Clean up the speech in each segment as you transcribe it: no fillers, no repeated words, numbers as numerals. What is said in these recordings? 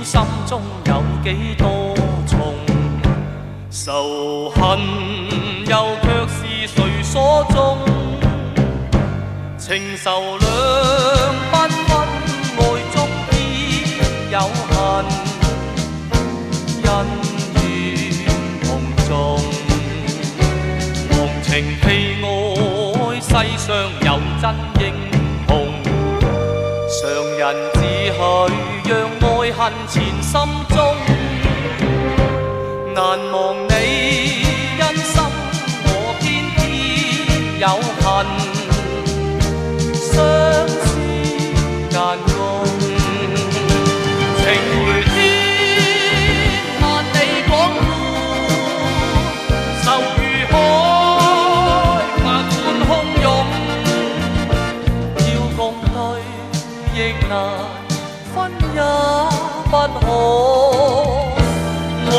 心中有幾多重，仇恨又卻是誰所種？情仇兩繽紛，愛中必有恨，恩怨同重，忘情被愛，世上有真英雄。常人只許讓愛恨纏心中，難忘你因心我偏偏有恨，相思間共情如天，萬里廣闊，愁如海，百般洶湧，要共對亦難，分也不可，愛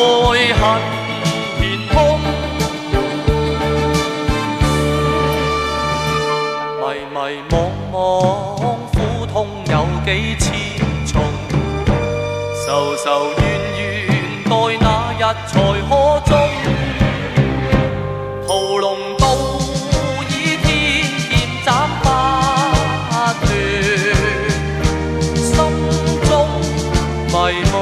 恨填空，迷迷惘惘，苦痛有幾千重，仇仇怨怨，待那日才可終。屠龍刀倚天劍斬不斷，心中迷夢。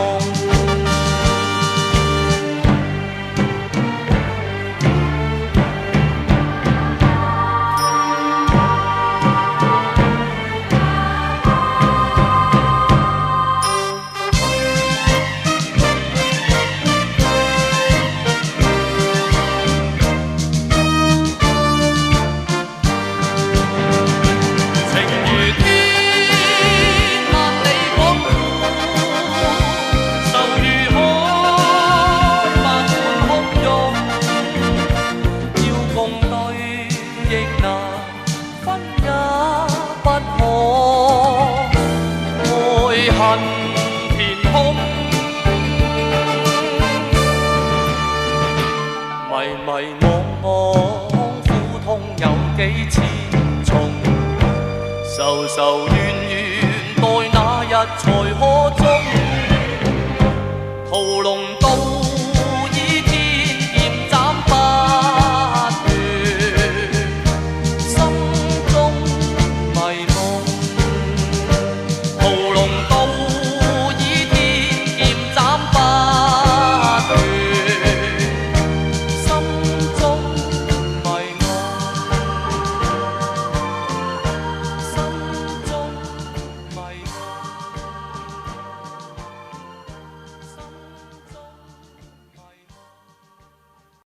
恨填空，迷迷惘惘，苦痛有幾千重，仇仇怨怨，待那日才可